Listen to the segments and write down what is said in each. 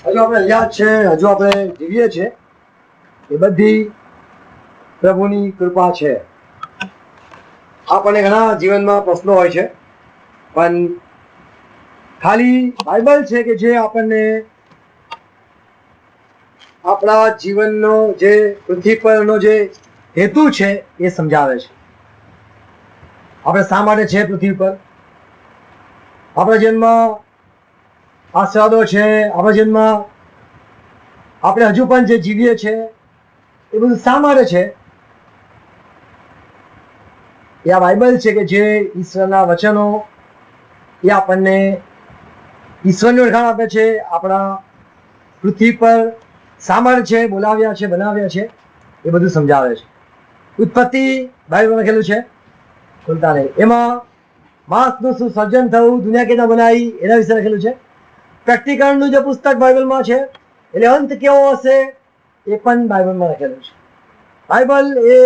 હજુ આપણે યાદ છે, હજુ આપણે જીવીએ છીએ, એ બધી પ્રભુની કૃપા છે. આપણને ઘણા જીવનમાં પ્રશ્નો હોય છે, પણ ખાલી બાઇબલ છે કે જે આપણને આપણા જીવનનો જે પૃથ્વી પરનો જે હેતુ છે એ સમજાવે છે. આપણે શા માટે છે પૃથ્વી પર, આપણા જન્મમાં આશીર્વાદો છે, આપણા જન્મમાં આપણે હજુ પણ જે જીવીએ છીએ એ બધું શા માટે છે? એ આ બાઇબલ છે કે જે ઈશ્વરના વચનો એ આપણને ઈશ્વરની ઓળખાણ આપે છે. આપણા પૃથ્વી પર શા માટે છે બોલાવ્યા છે, બનાવ્યા છે, એ બધું સમજાવે છે. ઉત્પત્તિ બાઇબલમાં લખેલું છે, ખોલતા નહીં, એમાં માણસનું શું સર્જન થયું, દુનિયા કેના બનાવી, એના વિશે લખેલું છે. પ્રેક્ટિકલનું જે પુસ્તક બાઇબલમાં છે, એટલે અંત કેવો હશે એ પણ બાઇબલમાં લખેલું છે. બાઇબલ એ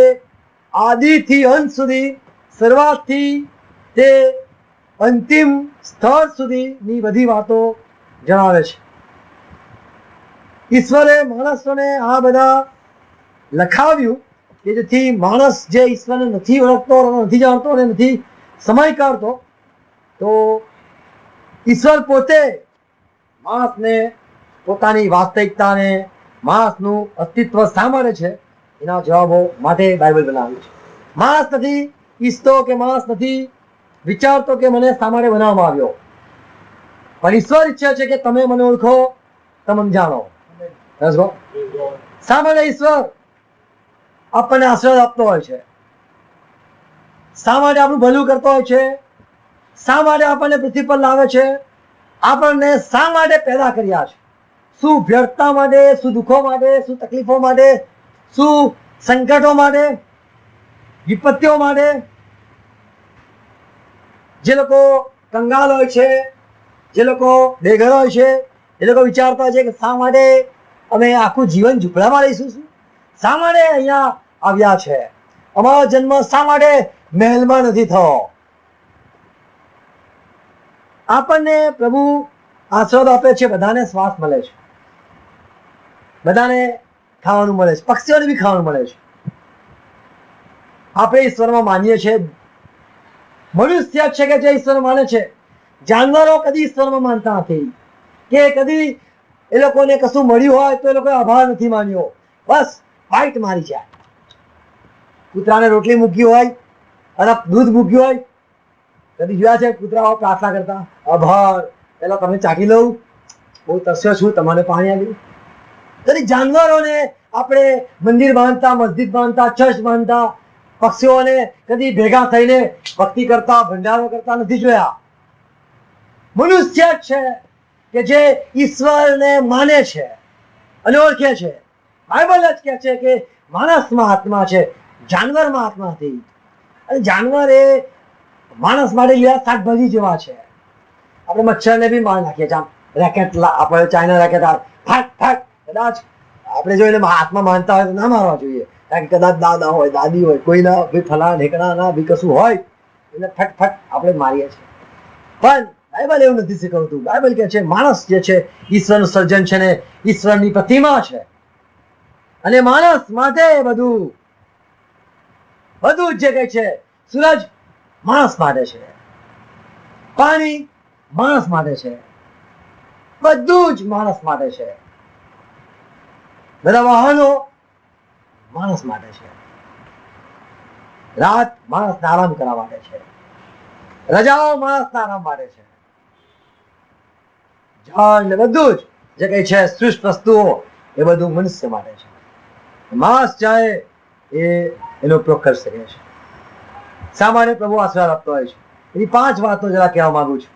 આદિથી અંત સુધી, શરૂઆતથી તે અંતિમ સ્થળ સુધીની બધી વાતો જણાવે છે. ઈશ્વરે માણસોને આ બધા લખાવ્યું કે જેથી માણસ જે ઈશ્વરને નથી ઓળખતો, નથી જાણતો અને નથી સમય કાઢતો, તો ઈશ્વર પોતે માણસને પોતાની વાસ્તવિકતાને, માણસનું અસ્તિત્વ શા માટે છે એના જવાબો માટે બાઇબલ બનાવ્યું છે. માણસ નથી ઈચ્છતો કે માણસ નથી વિચારતો કે મને શા માટે બનાવવામાં આવ્યો, પણ ઈશ્વર ઈચ્છે છે કે તમે મને ઓળખો, તમે જાણો. શા માટે ઈશ્વર આપણને આશીર્વાદ આપતો હોય છે, શા માટે આપણું ભલું કરતો હોય છે, શા માટે આપણને પૃથ્વી પર લાવે છે, આપણને શા માટે પેદા કર્યા છે? શું વ્યર્થતા માટે, શું દુઃખો માટે, શું તકલીફો માટે, શું સંકટો માટે, વિપત્તિઓ માટે? જે લોકો કંગાલ હોય છે, જે લોકો બેઘર હોય છે, એ લોકો વિચારતા હોય છે કે શા માટે અમે આખું જીવન ઝૂંપડામાં રહીશું? શા માટે અહીંયા આવ્યા છે? અમારો જન્મ શા માટે મહેલમાં નથી થયો? આપણને પ્રભુ આશીર્વાદ આપે છે, બધાને શ્વાસ મળે છે, બધાને ખાવાનું મળે છે, પક્ષીઓને બી ખાવાનું મળે છે. આપણે ઈશ્વરમાં માનીએ છીએ. મનુષ્ય છે કે જે ઈશ્વર માને છે. જાનવરો કદી ઈશ્વરમાં માનતા નથી, કે કદી એ લોકોને કશું મળ્યું હોય તો એ લોકોએ આભાર નથી માન્યો, બસ ફાઇટ મારી જાય. કૂતરાને રોટલી મૂકી હોય અને દૂધ મૂક્યું હોય, કદી જોયા છે કૂતરાઓ પ્રાર્થના કરતા? આભાર, પેલા તમે ચાખી લઉં, બહુ તરસ્યો છું, તમારે પાણી આવ્યું. કદી જાનવરોને આપણે મંદિર બાંધતા, મસ્જિદ બાંધતા, ચર્ચ બાંધતા, પક્ષીઓને કદી ભેગા થઈને ભક્તિ કરતા, ભંડારો કરતા નથી જોયા. મનુષ્ય છે કે જે ઈશ્વરને માને છે અને ઓળખે છે. બાઇબલ જ કહે છે કે માણસમાં આત્મા છે, જાનવરમાં આત્મા નથી. અને જાનવર એ માણસ માટે લીલા શાકભાજી જેવા છે. આપણે મચ્છરને બી માર નાખીએ છીએ, રેકેટ આપણે ચાઇના રેકેટ ફાટ ફાટ, કદાચ આપણે જો એને હાથમાં માનતા હોય તો ના મારવા જોઈએ, કારણ કે કદાચ દાદા હોય, દાદી હોય, કોઈના ભાઈ ફલા ઢેકણાના બી કશું હોય એટલે ફટ ફટ આપણે મારીએ છીએ. પણ બાઇબલ એવું નથી શીખવતું. બાઇબલ કહે છે માણસ જે છે ઈશ્વરનું સર્જન છે ને ઈશ્વરની પ્રતિમા છે, અને માણસ માટે બધું બધું જ જે કઈ છે, સૂરજ માણસ માટે છે, પાણી માણસ માટે છે, બધું જ માણસ માટે છે. બધા વાહનો માણસ માટે છે, રાત માણસને આરામ કરવા માટે છે, રજાઓ માણસના આરામ માટે છે, ઝાડ ને બધું જ જે કઈ છે સૃષ્ટ વસ્તુઓ એ બધું મનુષ્ય માટે છે. માણસ ચાહે એનો ઉપયોગ કરી શકે છે. શા માટે પ્રભુ આશીર્વાદ આપતો હોય છે? એની 5 વાતો જરા કહેવા માંગુ છું.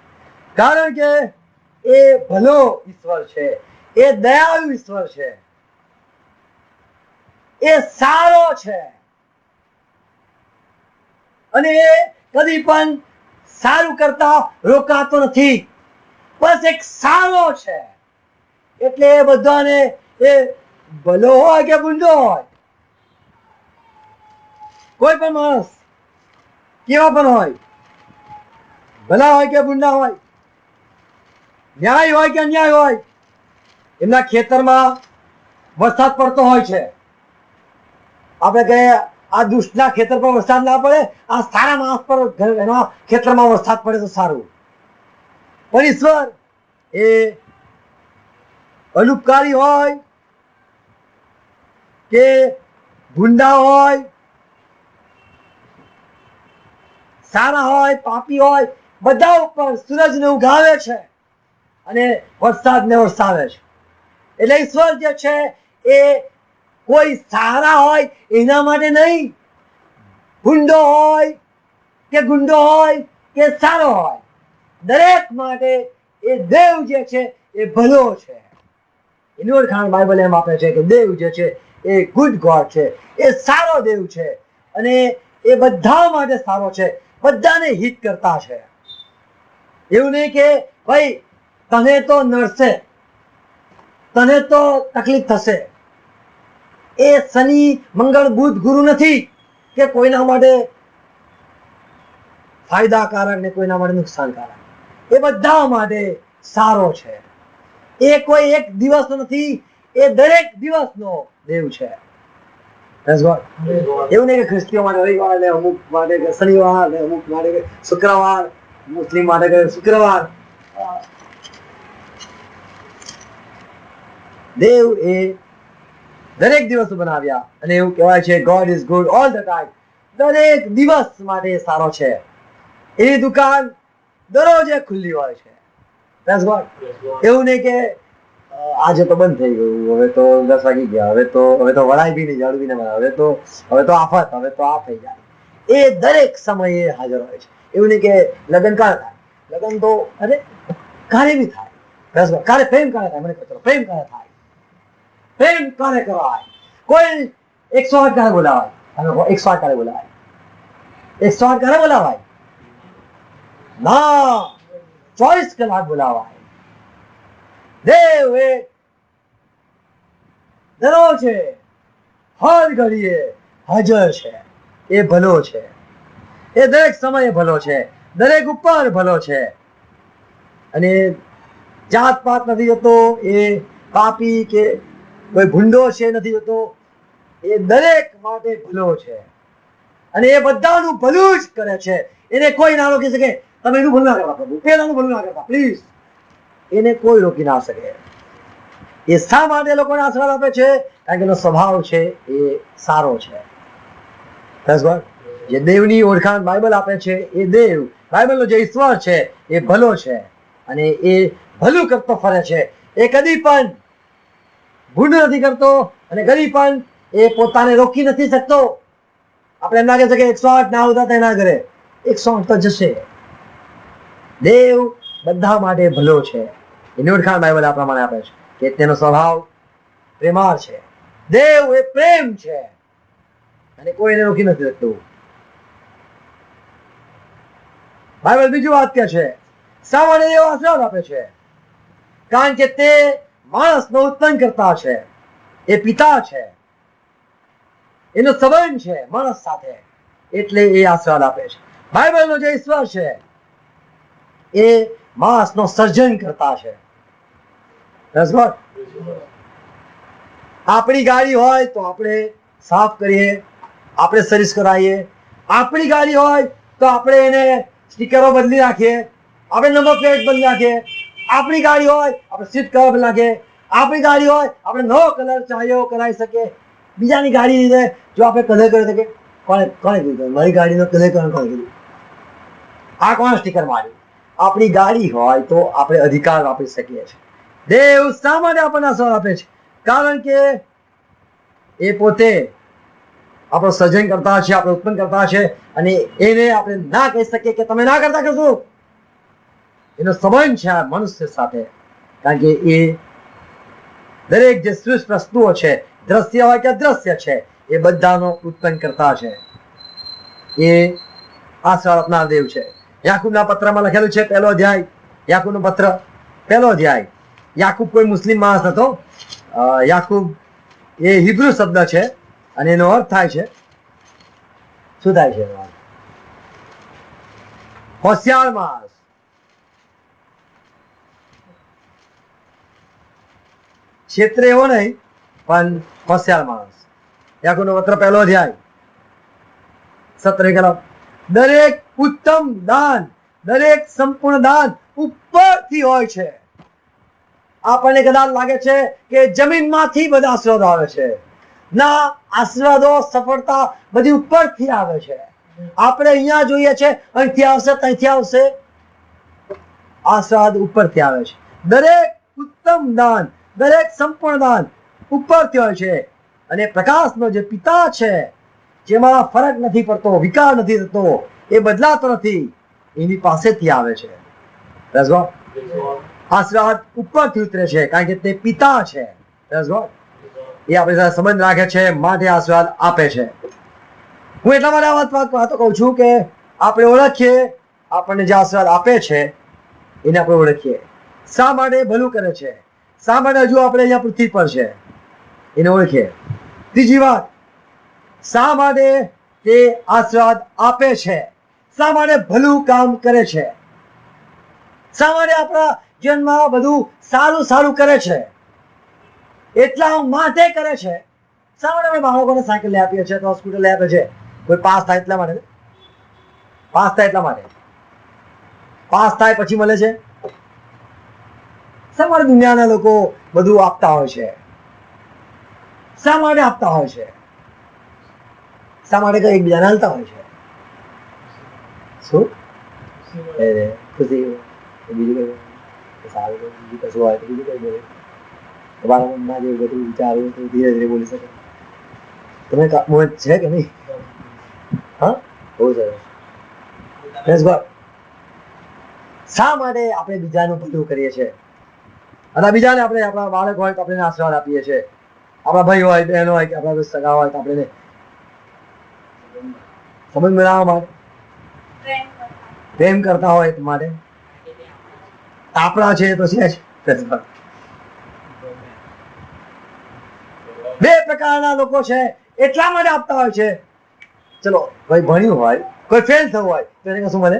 કારણ કે એ ભલો ઈશ્વર છે, એ દયાળુ ઈશ્વર છે, એ સારો છે, અને એ કદી પણ સારું કરતા રોકાતો નથી. બસ એક સારો છે, એટલે એ બધાને એ ભલો હોય કે ગુંડો હોય, કોઈ પણ માણસ કેવા પણ હોય, ભલા હોય કે ગુંડા હોય, ન્યાય હોય કે અન્યાય હોય, એમના ખેતરમાં વરસાદ પડતો હોય છે. આપણે કહીએ આ દુષ્ટના ખેતર પર વરસાદ ના પડે, આ સારા માણસ પર એના ખેતરમાં વરસાદ પડે તો સારું. પણ ઈશ્વર એ અનુપકારી હોય કે ગુંડા હોય, સારા હોય, પાપી હોય, બધા ઉપર સૂરજને ઉગાવે છે અને વરસાદને વરસાવે છે. એટલે ઈશ્વર જે છે એ કોઈ સારા હોય એના માટે નહીં, ગુંડો હોય કે ગુંડો હોય કે સારો હોય, દરેક માટે એ દેવ જે છે એ ભલો છે. એની ઓળખાણ બાઇબલ એમ આપે છે કે દેવ જે છે એ ગુડ ગોડ છે, એ સારો દેવ છે અને એ બધા માટે સારો છે, બધાને હિત કરતા છે. એવું નહીં કે ભાઈ તને તો નડશે, તને તો તકલીફ થશે. એ શનિ મંગળ બુધ ગુરુ નથી કે કોઈના માટે ફાયદાકારક ને કોઈના માટે નુકસાનકારક. એ બધા માટે સારો છે. એ કોઈ એક દિવસ નથી, એ દરેક દિવસનો દેવ છે. એવું નહીં કે ખ્રિસ્તીઓ માટે રવિવાર ને અમુક માટે કે શનિવાર ને અમુક માટે કે શુક્રવાર, મુસ્લિમ માટે કે શુક્રવાર. દેવ એ દરેક દિવસ બનાવ્યા અને એવું કહેવાય છે God is good all the time. દરેક દિવસ માટે સારો છે. એની દુકાન દરરોજે ખુલ્લી હોય છે. એવું નહીં કે આજે તો બંધ થઈ ગયું, હવે તો 10 વાગી ગયા, હવે તો વળાય બી નહીં, ઝાડુ બી નહીં મળે, હવે તો આફત, હવે તો આ થઈ જાય. એ દરેક સમયે હાજર હોય છે. એવું નહીં કે લગ્ન ક્યારે થાય, લગ્ન તો અરે ક્યારે બી થાય. ક્યારે પ્રેમ ક્યારે થાય, મને કહો પ્રેમ ક્યારે થાય, પ્રેમ ક્યારે કરાય. કોઈ 108 ક્યારે બોલાવાય, 108 ક્યારે બોલાવાય, 108 ક્યારે બોલાવાય ના, 24 કલાક બોલાવાય. દેવ એ દરરોજે હર ઘડીએ હાજર છે. એ ભલો છે, એ દરેક સમયે ભલો છે, દરેક ઉપર ભલો છે. અને જાત પાત નથી જતો, એ પાપી કે કોઈ ભૂંડો છે નથી જતો, એ દરેક માટે ભલો છે અને એ બધાનું ભલું જ કરે છે. એને કોઈ ના રોકી શકે, તમે એનું ભલું ના કરતા પ્રભુ, પેલાનું ભલું ના કરતા પ્લીઝ, એને કોઈ રોકી ના શકે. એ શા માટે લોકોને આશીર્વાદ આપે છે? કારણ કે એનો સ્વભાવ છે એ સારો છે. જે દેવની ઓળખાણ બાઇબલ આપે છે, એ દેવ, બાઇબલનો જે ઈશ્વર છે એ ભલો છે અને એ ભલું કરતો ફરે છે. એ કદી પણ ભૂંડ નથી કરતો અને કદી પણ એ પોતાને રોકી નથી શકતો. આપણે એમ લાગે છે કે 108 ના આવતા તેના ઘરે, 108 તો જશે. દેવ બધા માટે ભલો છે. એની ઓળખાણ બાઇબલ આ પ્રમાણે આપે છે કે તેનો સ્વભાવ પ્રેમાળ છે. દેવ એ પ્રેમ છે અને કોઈને રોકી નથી શકતું. બાઇબલ બીજું વાક્ય છે, શા માટે એવો આશીર્વાદ આપે છે? કારણ કે તે માણસનો ઉત્પન્ન કરતા છે, એ પિતા છે, એનો સંબંધ છે માણસ સાથે, એટલે એ આશીર્વાદ આપે છે. બાઇબલનો જે ઈશ્વર છે એ માણસનો સર્જન કરતા છે. આપણી ગાડી હોય તો આપણે સાફ કરીએ, આપણે સર્વિસ કરાવીએ. આપણી ગાડી હોય તો આપણે એને સ્ટીકરો બદલી નાખીએ, આપણે નંબર પ્લેટ બદલી નાખીએ. આપણી ગાડી હોય આપણે સીટ કવર બદલી નાખીએ. આપણી ગાડી હોય આપણે નવો કલર ચાહ્યો કરાવી શકીએ. બીજાની ગાડી લીધે જો આપણે કલર કરી શકીએ, કોણે કીધું મારી ગાડીનો કલર કોણે કીધું, આ કોણ સ્ટીકર માર્યું? આપણી ગાડી હોય તો આપણે અધિકાર વાપરી શકીએ છીએ. દેવ શા માટે આપણને આશીર્વાદ આપે છે? કારણ કે એ પોતે આપણો સર્જન કરતા છે, આપણે ઉત્પન્ન કરતા છે અને એને આપણે ના કહી શકીએ કે તમે ના કરતા કશું. એનો સંબંધ છે આ મનુષ્ય સાથે, કારણ કે એ દરેક જે સૃષ્ટ વસ્તુઓ છે, દ્રશ્ય હોય કે અદ્રશ્ય છે, એ બધાનો ઉત્પન્ન કરતા છે. એ આશીર્વાદ આપનાર દેવ છે. યાકૂબના પત્રમાં લખેલું છે, પહેલો અધ્યાય, યાકૂબનો પત્ર પહેલો અધ્યાય. યાકૂબ કોઈ મુસ્લિમ માણસ હતો. યાકૂબ એ હિબ્રુ શબ્દ છે અને એનો અર્થ થાય છે, શું થાય છે? હોશિયાર માણસ. છેતરે એવો નહીં, પણ હોશિયાર માણસ. યાકૂબનો પત્ર 1 અધ્યાય 17 કલમ. દરેક ઉત્તમ દાન, દરેક સંપૂર્ણ દાન ઉપરથી હોય છે. આપણને કદાચ લાગે છે કે જમીનમાંથી બધા આશીર્વાદ આવે છે. ના, આશીર્વાદો, સફળતા બધી ઉપરથી આવે છે. આપણે અહીંયા જોઈએ છે અહીંથી આવશે, ત્યાંથી આવશે. આશીર્વાદ ઉપરથી આવે છે. દરેક ઉત્તમ દાન, દરેક સંપૂર્ણ દાન ઉપરથી હોય છે. અને પ્રકાશનો જે પિતા છે, જેમાં ફરક નથી પડતો, વિકાર નથી થતો, એ બદલાતો નથી, એની પાસેથી આવે છે. આશીર્વાદ ઉપરથી ઉતરે છે, કારણ કે તે પિતા છે. એ આપણી સાથે સંબંધ રાખે છે, માટે આશીર્વાદ આપે છે. હું એટલા માટે આ વાતો કહું છું કે આપણે ઓળખીએ, આપણને જે આશીર્વાદ આપે છે એને આપણે ઓળખીએ. શા માટે ભલું કરે છે, શા માટે હજુ આપણે અહીંયા પૃથ્વી પર છે, એને ઓળખીએ. ત્રીજી વાત, શા માટે તે આશીર્વાદ આપે છે, શા માટે ભલું કામ કરે છે, શા માટે આપણા જીવનમાં બધું સારું સારું કરે છે, એટલા માટે કરે છે. શા માટે આપણે બાળકોને સાયકલ લઈ આપીએ છીએ, તો સ્કૂટર લઈ આપે છે? કોઈ પાસ થાય એટલા માટે, પાસ થાય એટલા માટે. પાસ થાય પછી મળે છે. શા માટે દુનિયાના લોકો બધું આપતા હોય છે? શા માટે આપતા હોય છે? શા માટે કઈ એકબીજાને હાલતા હોય છે? શું ખુશી, બીજું કઈ સારું, બીજું કશું હોય તો બીજું કઈ બોલે. તમારા મનમાં જે બધું વિચાર્યું તો ધીરે ધીરે બોલી શકે. તમે મોહ છે કે નહીં? હા, બહુ સરસ. શા માટે આપણે બીજાનું ભલું કરીએ છીએ? અને બીજાને આપણે, આપણા બાળક હોય તો આપણે આશીર્વાદ આપીએ છીએ, આપણા ભાઈ હોય, બહેનો હોય, કે આપણા સગા હોય તો આપણે સંબંધ બનાવવા માટે, પ્રેમ કરતા હોય માટે. આપણા છે તો છે જ. બે પ્રકારના લોકો છે, એટલા માટે આપતા હોય છે. ચલો, કોઈ ભણ્યું હોય, કોઈ ફેલ થયું હોય તો એને કશું મળે?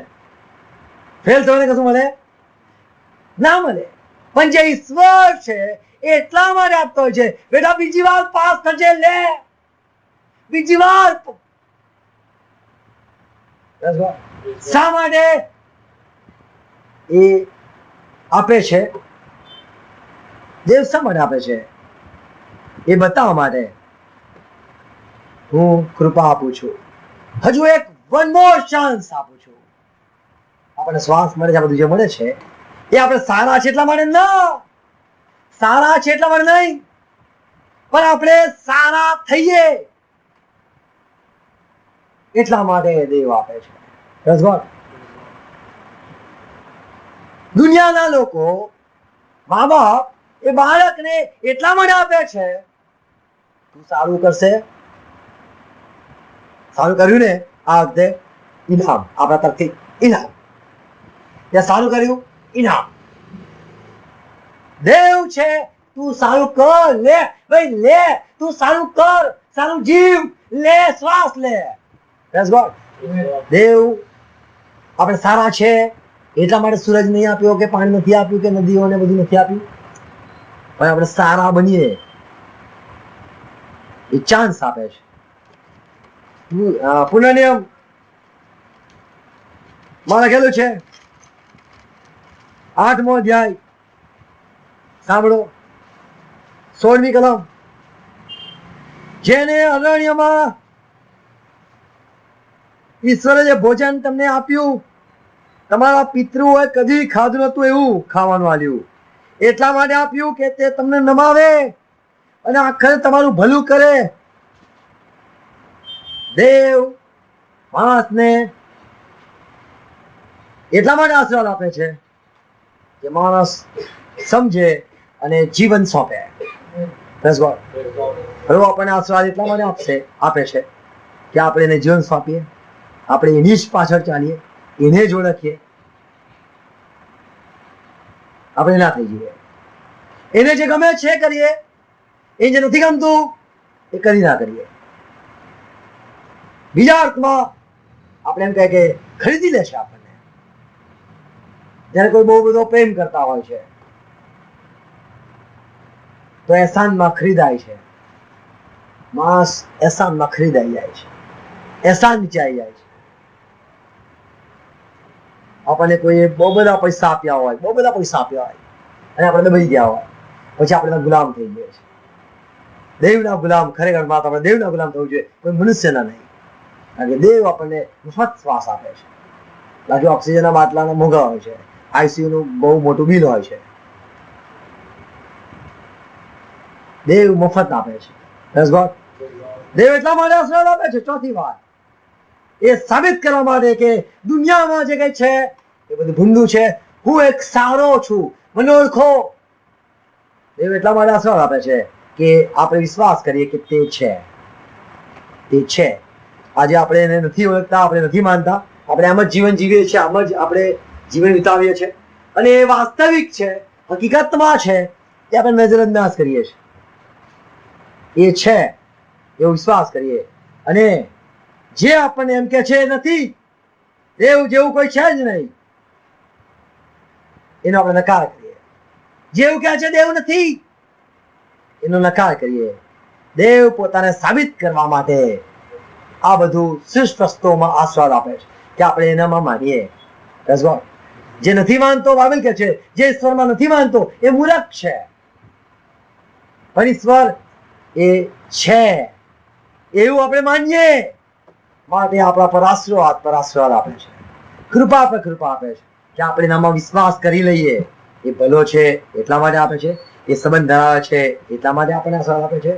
ફેલ થવાને કશું મળે ના મળે. પણ જે ઈશ્વર છે એટલા માટે આપતો હોય છે, બેટા બીજી વાર પાસ થજે, લે બીજી વાર. શા માટે એ આપે છે? દેવ શા માટે આપે છે? એ બતાવવા માટે હું કૃપા આપું છું. હજુ એક વન મોર ચાન્સ આપું છું. આપણને શ્વાસ મળે છે, બધું જે મળે છે એ આપણે સારા છે એટલા માટે ના, સારા છે એટલા માટે નહીં, પણ આપણે સારા થઈએ એટલા માટે દેવ આપે છે. દુનિયાના લોકો, મા બાપ એ બાળકને એટલા માટે આપે છે, તું સારું કરશે, સારું કર્યું ને આ વખતે ઇનામ આપણા તરફથી, ઇનામ. ત્યાં સારું કર્યું, ઇનામ. દેવ છે, તું સારું કર, લે ભાઈ લે, તું સારું કર, સારું જીવ, લે શ્વાસ લે. દેવ આપણે સારા છે એટલા માટે સૂરજ નહીં આપ્યો, કે પાણી નથી આપ્યું, કે નદીઓને બધું નથી આપ્યું, પણ આપણે સારા બનીએ એ ચાન્સ આપે છે. પુનર્નિયમ માં લખેલું છે 8મો અધ્યાય, સાંભળો 16મી કલમ. જેને અરણ્યમાં ઈશ્વરે જે ભોજન તમને આપ્યું, તમારા પિતૃઓએ કદી ખાધું નતું એવું ખાવાનું આલ્યું. એટલા માટે આપ્યું કે તે તમને નમાવે અને આખરે તમારું ભલું કરે. દેવ માણસને એટલા માટે આશીર્વાદ આપે છે કે માણસ સમજે અને જીવન સોંપે. આપણને આશીર્વાદ એટલા માટે આપે છે કે આપણે એને જીવન સોંપીએ, આપણે એની જ પાછળ ચાલીએ, એને જ ઓળખીએ, આપણે ના થઈ જઈએ. એને જે ગમે છે કરીએ, એ જે નથી ગમતું એ કરી ના કરીએ. બીજા અર્થમાં આપણે એમ કહે કે ખરીદી લે છે આપણને. જયારે કોઈ બહુ બધો પ્રેમ કરતા હોય છે, તો એહસાનમાં ખરીદાય છે. માણસ એહસાનમાં ખરીદાઈ જાય છે, એહસાન નીચે આવી જાય છે. આપણને કોઈ બહુ બધા પૈસા આપ્યા હોય, બહુ બધા પૈસા આપ્યા હોય અને આપણે દબાઈ ગયા હોય, પછી આપણે ગુલામ થઈ ગયા છે. દેવના ગુલામ ખરેખર વાત આપણે દેવના ગુલામ થવું જોઈએ, કોઈ મનુષ્યના નહીં. કારણ કે દેવ આપણને મફત શ્વાસ આપે છે. બાકી ઓક્સિજનના બાટલાના મોંઘા હોય છે, આઈસીયુ નું બહુ મોટું બિલ હોય છે. દેવ મફત આપે છે. દેવ એટલા માટે આશીર્વાદ આપે છે. ચોથી વાત એ સાબિત કરવા માટે કે દુનિયામાં જે કઈ છે એ બધું ભૂંડું છે, હું એક સારો છું, મને ઓળખો. દેવ એટલા માટે આશીર્વાદ આપે છે કે આપણે વિશ્વાસ કરીએ કે તે છે, તે છે. આજે આપણે એને નથી ઓળખતા, આપણે નથી માનતા, આપણે આમ જ જીવન જીવીએ છીએ, આમ જ આપણે જીવન વિતાવીએ છીએ અને એ વાસ્તવિક છે, હકીકતમાં છે, તે આપણે નજરઅંદાજ કરીએ છીએ. એ છે એવો વિશ્વાસ કરીએ અને જે આપણને એમ કે છે નથી, દેવ જેવું કોઈ છે જ નહીં, એનો આપણે નકાર કરીએ. જેવું કહે છે દેવ નથી, એનો નકાર કરીએ. દેવ પોતાને સાબિત કરવા માટે આ બધું શ્રેષ્ઠ વસ્તુઓમાં આશીર્વાદ આપે છે કે આપણે એનામાં માનીએ. જે નથી માનતો, બાઇબલ કહે છે જે ઈશ્વરમાં નથી માનતો એ મૂર્ખ છે. પણ ઈશ્વર એ છે એવું આપણે માનીએ માટે આપણા પર આશીર્વાદ આપે છે, કૃપા પર કૃપા આપે છે કે આપણે એનામાં વિશ્વાસ કરી લઈએ. એ ભલો છે એટલા માટે આપે છે, એ સંબંધ ધરાવે છે એટલા માટે આપણને આશીર્વાદ આપે છે,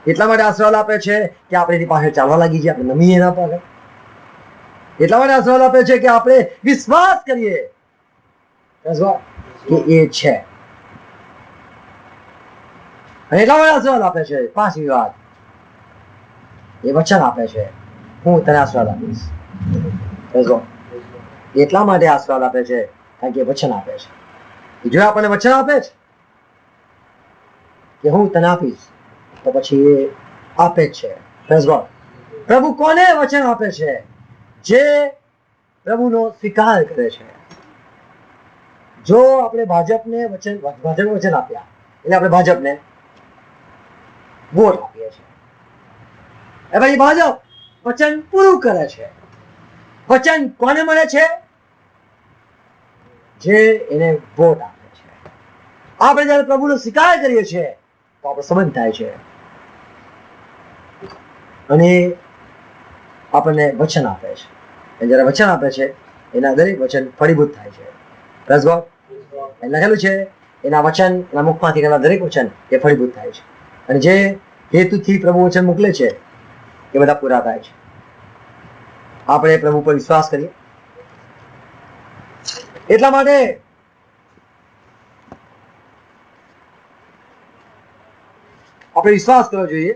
એટલા માટે આશીર્વાદ આપે છે કે આપણે એની પાસે ચાલવા લાગી જઈએ, આપણે નમીએ એના પાસે. એટલા માટે આશીર્વાદ આપે છે કે આપણે વિશ્વાસ કરીએ કે એ છે. અને એટલા માટે આશીર્વાદ આપે છે. પાંચમી વાત, એ વચન આપે છે, હું તને આશીર્વાદ આપીશ. એટલા માટે આશીર્વાદ આપે છે કારણ કે વચન આપે છે. જો આપણને વચન આપે છે કે હું તને આપીશ, તો પછી એ આપે જ છે. પ્રભુ કોને વચન આપે છે? જે પ્રભુનો સ્વીકાર કરે છે. જો આપણે ભાજપને વચન આપ્યા એટલે આપણે ભાજપને વોટ આપીએ છીએ. એ ભાઈ ભાજપ વચન પૂરું કરે છે. વચન કોને મળે છે? જે એને વોટ આપે છે. આપણે જયારે પ્રભુનો સ્વીકાર કરીએ છીએ તો આપણો સંબંધ થાય છે અને આપણને વચન આપે છે. જયારે વચન આપે છે એના દરેક વચન ફળીભૂત થાય છે. લખેલું છે એના વચન, એના મુખમાંથી એના દરેક વચન એ ફળીભૂત થાય છે અને જે હેતુથી પ્રભુ વચન મોકલે છે એ બધા પૂરા થાય છે. આપણે પ્રભુ પર વિશ્વાસ કરીએ. એટલા માટે આપણે વિશ્વાસ કરવો જોઈએ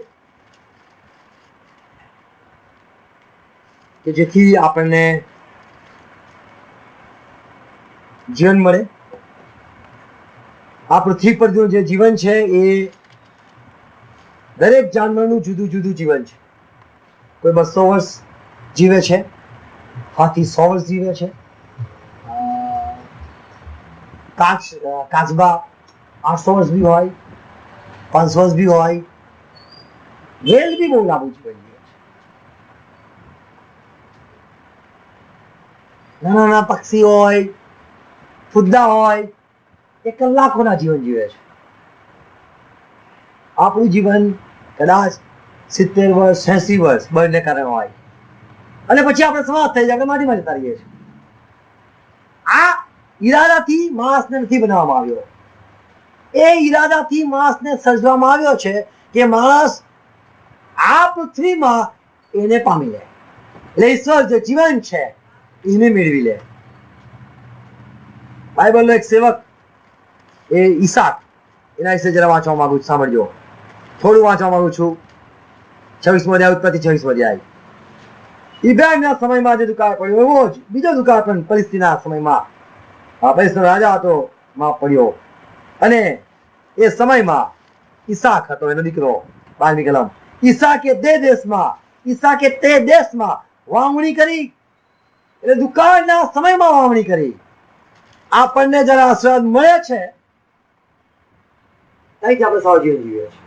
કે જેથી આપણને જીવન મળે. આ પૃથ્વી પર જે જીવન છે એ દરેક જાનવરનું જુદું જુદું જીવન છે. કોઈ 200 વર્ષ જીવે છે, હાથી 100 વર્ષ જીવે છે, કાચબા 800 વર્ષ બી હોય, 500 વર્ષ બી હોય, વેલ બી બહુ લાંબુ જીવન જીવે છે. નાના નાના પક્ષી હોય, ફુદ્દા હોય, એ કલાકોના જીવન જીવે છે. આપણું જીવન કદાચ 70 વર્ષ 80 વર્ષ બળને કારણે હોય અને પછી આપણે સમાપ્ત થઈ જાય, આપણે માટીમાં જતા રહીએ છીએ. આ ઈરાદાથી માણસને નથી બનાવવામાં આવ્યો. એ ઈરાદાથી માણસને સર્જવામાં આવ્યો છે કે માણસ આ પૃથ્વીમાં એને પામી લે, એટલે ઈશ્વર જે જીવન છે એને મેળવી લે. બાઇબલનો એક સેવક એ ઈસાક, એના વિશે જરા વાંચવા માંગુ છું, સાંભળજો. થોડું વાંચવા માંગુ છું. 26મો અધ્યાય, ઉત્પત્તિ 26મો અધ્યાય. ઇબ્રાહિમના સમયમાં જે દુકાળ પડ્યો એવો જ બીજો દુકાળ પણ ફલિસ્તીના સમયમાં ફલિસ્તીનો રાજા હતો માં પડ્યો અને એ સમયમાં ઈસાક હતો એનો દીકરો 12મી કલમ. ઈસાકે તે દેશમાં વાવણી કરી, એટલે દુકાળના સમયમાં વાવણી કરી. આપણને જરા આશીર્વાદ મળે છે ત્યાંથી આપણે સારું જીવન જીવીએ છીએ.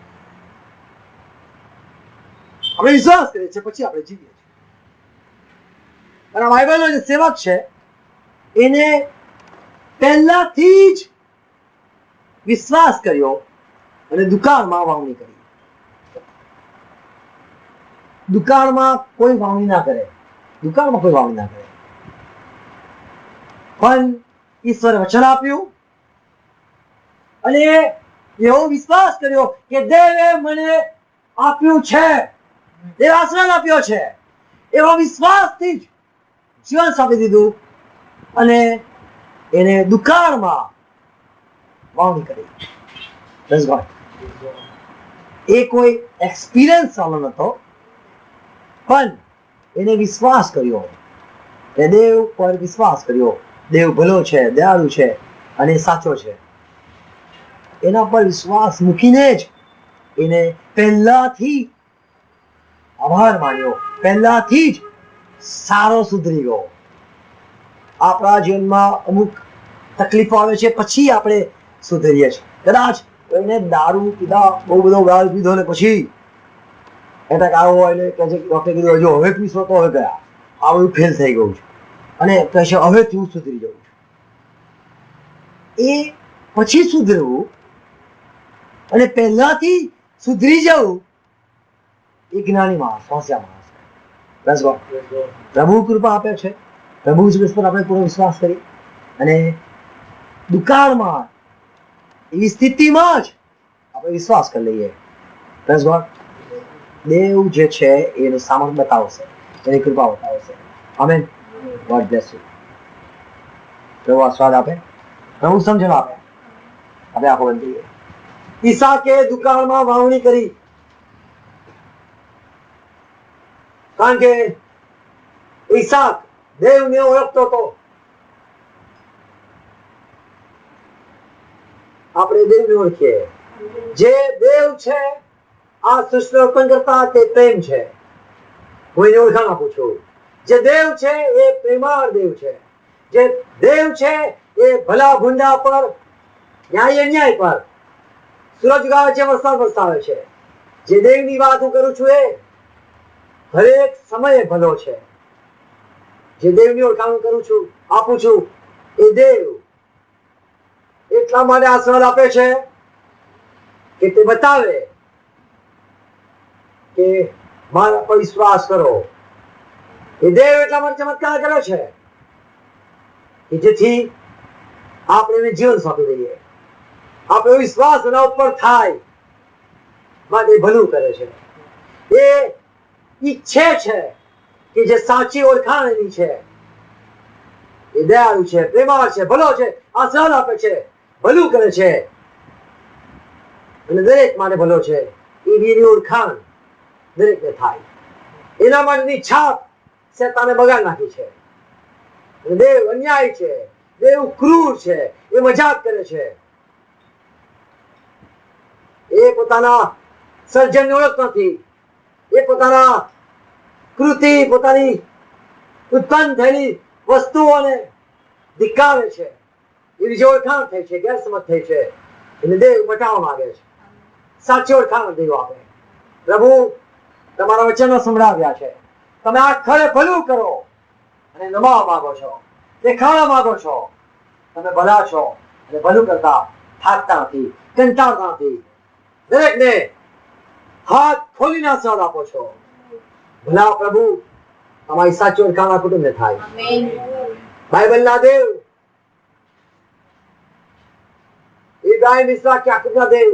આપણે વિશ્વાસ કરીએ છીએ પછી આપણે જીવીએ છીએ. અને બાઇબલનો જે સેવક છે એને પહેલાથી જ વિશ્વાસ કર્યો અને દુકાળમાં વાવણી કરી. દુકાળમાં કોઈ વાવણી ના કરે, દુકાળમાં કોઈ વાવણી ના કરે, પણ ઈશ્વરે વચન આપ્યું અને એવો વિશ્વાસ કર્યો કે દેવે મને આપ્યું છે, દેવ આશીર્વાદ આપ્યો છે, એવા વિશ્વાસથી જ જીવન સોંપી દીધું અને એને દુકાળમાં વાવણી કરી. એ કોઈ એક્સપિરિયન્સ વાળો નતો, પણ એને વિશ્વાસ કર્યો, એ દેવ પર વિશ્વાસ કર્યો. દેવ ભલો છે, દયાળુ છે અને સાચો છે. એના પર વિશ્વાસ મૂકીને જ એને પહેલાથી આભાર માન્યો, પહેલાથી જ સારો સુધરી ગયો. આપણા જીવનમાં અમુક તકલીફો આવે છે પછી આપણે સુધરીએ છીએ. કદાચ એને દારૂ પીધા, બહુ બધો દારૂ પીધો ને પછી એટેક આવ્યો હોય ને કહે છે ડોક્ટરે કીધું હજુ હવે પીશો તો હવે ગયા, આ બધું ફેલ થઈ ગયું છે અને કહે છે હવેથી હું સુધરી જવું છું. એ પછી સુધરવું અને પહેલાથી સુધરી જવું એ જ્ઞાની માણસ, હોશિયાર માણસ. પ્રભુ કૃપા આપે છે, પ્રભુ જ પર આપણે પૂરો વિશ્વાસ કરી અને દુકાળમાં એવી સ્થિતિમાં જ આપણે વિશ્વાસ કરી લઈએ. દેવ જે છે એનું સામર્થ્ય બતાવશે, એની કૃપા બતાવશે. આમેન. God bless you. પ્રભુ આશીર્વાદ આપે, પ્રભુ સમજણ આપે. આપણે આખો બંધ કરીએ. ઈસાકે દુકાળમાં વાવણી કરી, કારણ કે ઈસાક દેવને ઓળખતો હતો. આપણે દેવને ઓળખીએ. જે દેવ છે આ સૃષ્ટિ ઉત્પન્ન કરતા તે પ્રેમ છે. હું એને ઓળખાણ આપું છું. જે દેવ છે એ પ્રેમાળ દેવ છે. જે દેવ છે એ ભલા ભૂંડા પર, ન્યાય અન્યાય પર સૂરજ ઉગાવે છે, વરસાદ વરસાવે છે. જે દેવની વાત હું કરું છું એ હરેક સમયે ભલો છે. જે દેવની ઓળખાણ કરું છું, આપું છું, એ દેવ એટલા માટે આશીર્વાદ આપે છે કે તે બતાવે કે મારા પર વિશ્વાસ કરો. એ દેવ એટલા માટે ચમત્કાર કરે છે કે જેથી આપણે એને જીવન સોંપી દઈએ. આપણો વિશ્વાસ એના ઉપર થાય માટે ભલું કરે છે. એ ઈચ્છે છે કે જે સાચી ઓળખાણ એની છે એ દયાળુ છે, પ્રેમાળ છે, ભલો છે, આશીર્વાદ આપે છે, ભલું કરે છે અને દરેક માટે ભલો છે. એની ઓળખાણ દરેકને થાય એના માટેની છાપ શેતાને બગાડ નાખી છે. દેવ અન્યાય છે, દેવ ક્રૂર છે, એ મજાક કરે છે. એ પોતાના સર્જનને ઓળખતો નથી. એ પોતાના કૃતિ, પોતાની ઉત્પન્ન થયેલી વસ્તુઓને ધિક્કારે છે. એની જે ઓળખાણ થઈ છે, ગેરસમજ થઈ છે, એને દેવ મટાવવા માંગે છે. સાચી ઓળખાણ દેવ આપે. પ્રભુ તમારા વચનો સંભળાવ્યા છે. તમે આખરે ભલું કરો અને નમાવા માંગો છો, દેખાવા માંગો છો. તમે ભલા છો અને ભલું કરતા થાકતા નથી, કંટાળતા નથી. દરેકને હાથ ખોલીને આશીર્વાદ આપો છો. ભલા પ્રભુ તમારી સાચી ઓળખાણ કુટુંબને થાય. બાઇબલના દેવ ઇબ્રાહિમ, ઇસ્હાક, યાકૂબના દેવ,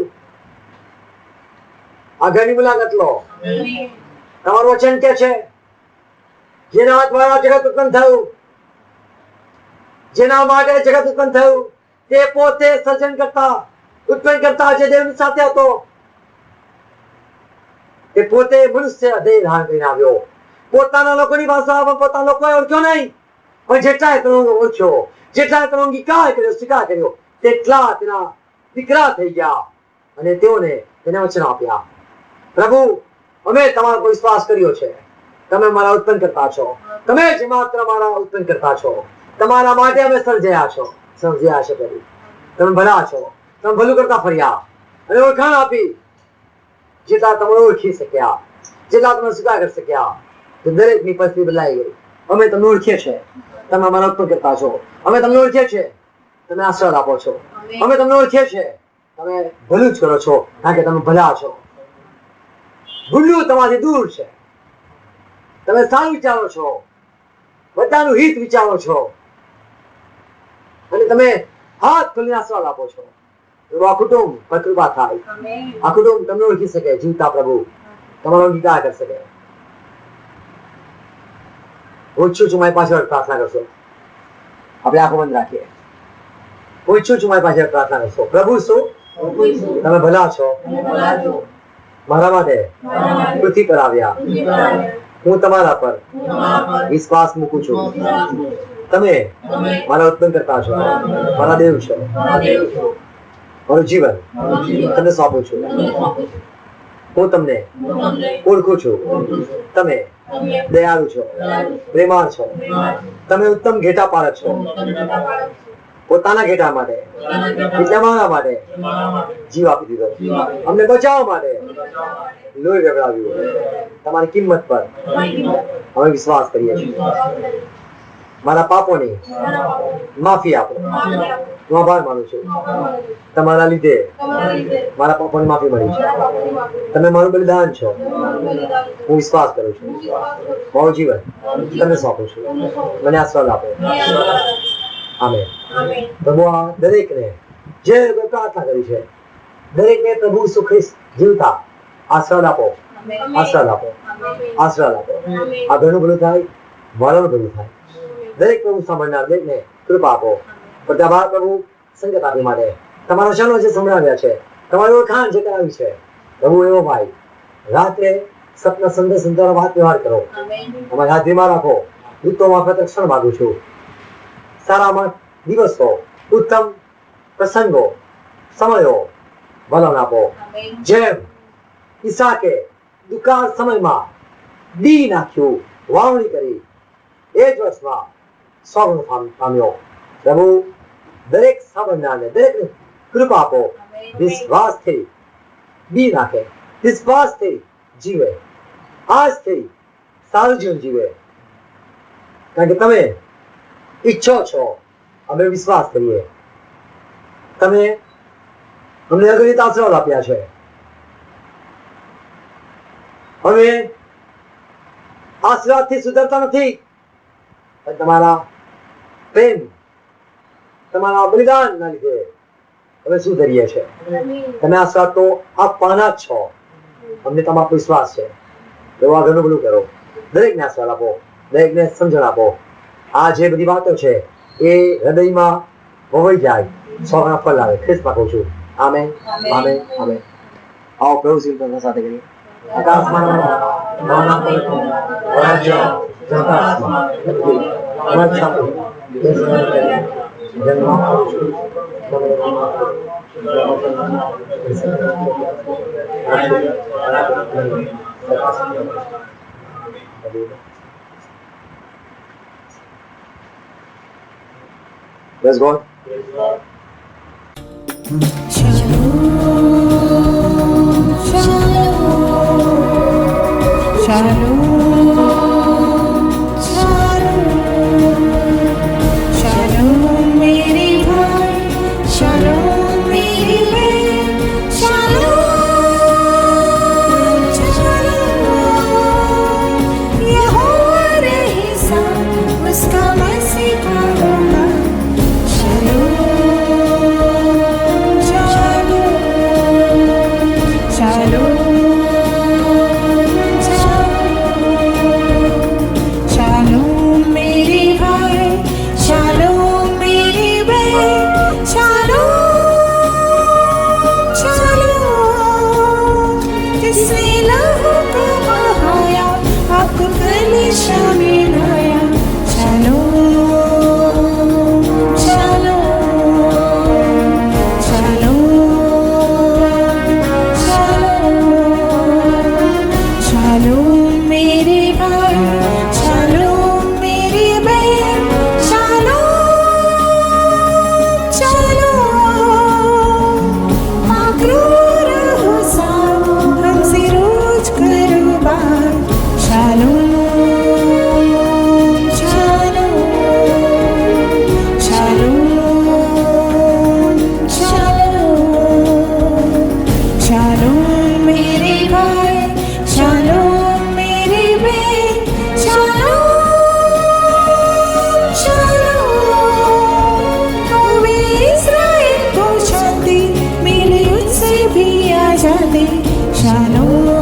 આ ઘરની મુલાકાત લો. તમારું વચન કે છે જેના દ્વારા જગત ઉત્પન્ન થયું, જેના માટે જગત ઉત્પન્ન થયું, તે પોતે સર્જન કરતા, ઉત્પન્ન કરતા જે દેવની સાથે હતો, તે પોતે મનુષ્ય દેહ ધારણ કરીને આવ્યો. પોતાના લોકોની ભાષામાં પોતાના લોકોએ ઓળખ્યો નહીં, પણ જેટલાએ તેનો ઓળખ્યો, જેટલાએ તેનો અંગીકાર કર્યો, સ્વીકાર કર્યો, તેટલા તેના દીકરા થઈ ગયા અને તેઓને તેને વચન આપ્યા. પ્રભુ અમે તમારા પર વિશ્વાસ કર્યો છે. તમે મારા ઉત્પન્ન કરતા છો. તમે જ માત્ર મારા ઉત્પન્ન કરતા છો. તમારા માટે અમે સર્જ્યા છે પ્રભુ. તમે ભલા છો. તમે ભલું કરતા ફર્યા. અને ઓળખાણ આપી. જેટલા તમે ઓળખી શક્યા, જેટલા તમે સ્વીકાર કરી શક્યા, તો દરેકની પરિસ્થિતિ બદલાઈ ગઈ. અમે તમને ઓળખીએ છીએ, તમે અમારા ઉત્પન્ન કરતા છો. અમે તમને ઓળખીએ છીએ, તમે આશીર્વાદ આપો છો. અમે તમને ઓળખીએ છીએ, તમે ભલું જ કરો છો, કારણ કે તમે ભલા છો. ભૂલું તમારી દૂર છે. તમે સારું વિચારો છો, બધાનું હિત વિચારો છો, અને તમે હાથ ખોલીને આશીર્વાદ આપો છો. આ કુટુંબ પર કૃપા થાય. આ કુટુંબ તમને ઓળખી શકે, જીવતા પ્રભુ તમારો અંગીકાર કરી શકે. હું ઈચ્છું છું મારી પાછળ પ્રાર્થના કરશો. આપણે આંખો બંધ રાખીએ. હું ઈચ્છું છું મારી પાછળ પ્રાર્થના કરશો. પ્રભુ શું તમે ભલા છો, મારા માટે પૃથ્વી પર આવ્યા. હું તમારા પર વિશ્વાસ મૂકું છું. તમે મારા ઉત્પન્ન કરતા છો, મારા દેવ છો. મારું જીવન તમને સોંપું છું. હું તમને ઓળખું છું. તમે દયાળુ છો, પ્રેમાળ છો. તમે ઉત્તમ ઘેટા પાડક છો. પોતાના ઘેટા માટે, એટલે મારા માટે જીવ આપી દીધો. અમને બચાવવા માટે લોહી વેવડાવ્યું. તમારી કિંમત પર અમે વિશ્વાસ કરીએ છીએ. મારા પાપોની માફી આપો. હું આભાર માનું છું. તમારા લીધે મારા પાપોની માફી મળી છે. તમે મારું બલિદાન છો. હું વિશ્વાસ કરું છું. મારું જીવન તમને સોંપું છું. મને આશીર્વાદ આપો. આમેન. પ્રભુ આ દરેકને જે પ્રાર્થના કરી છે, દરેકને પ્રભુ સુખી જીવતા આશીર્વાદ આપો. આશીર્વાદ આપો. આશીર્વાદ આપો. આ ઘણું ભલું થાય, મારું ભલું થાય. દરેક પ્રભુ સાંભળનાર દરેકને કૃપા આપો. પ્રભાર પ્રભુ સંગત આપી માટે તમારા શનો જે સંભળાવ્યા છે, તમારી ઓળખાણ જે કરાવી છે, પ્રભુ એવો ભાઈ રાત્રે સપના સંદેશ સંતાનો વાત વ્યવહાર કરો. અમારી હાજરીમાં રાખો. દૂતો માફત રક્ષણ માંગુ છું. સારામાં દિવસો, ઉત્તમ પ્રસંગો, સમયો વલણ આપો. જેમ ઈસાકે દુકાળ સમયમાં બી નાખ્યું, વાવણી કરી, એ જ વર્ષમાં સ્વર્ણ પામ્યો. પ્રભુ દરેક સાંભળનારને દરેકને કૃપા આપો. વિશ્વાસથી બી નાખે, વિશ્વાસથી જીવે, આજથી સારું જીવન જીવે. કારણ કે તમે ઈચ્છો છો, અમે વિશ્વાસ કરીએ. તમે અમને અગણિત આશીર્વાદ આપ્યા છે. અમે આશીર્વાદથી સુધરતા નથી, પણ તમારા પ્રેમ, તમારા બલિદાનના લીધે અમે સુધરીએ છીએ. તમે આશીર્વાદ તો આપવાના જ છો. અમને તમારો વિશ્વાસ છે. એવો આ ઘણું બધું કરો. દરેકને આશીર્વાદ આપો, દરેકને સમજણ આપો. આ જે બધી વાતો છે એ હૃદયમાં વવાઈ જાય, સોના ફળ લાવે. ખ્રિસ્તમાં કહું છું. Amen, amen, amen. આવો પ્રભુ શ્રી સાથે કરીએ. આકાશમાં રાજ્ય જગતમાં Let's go. की आजादी शानो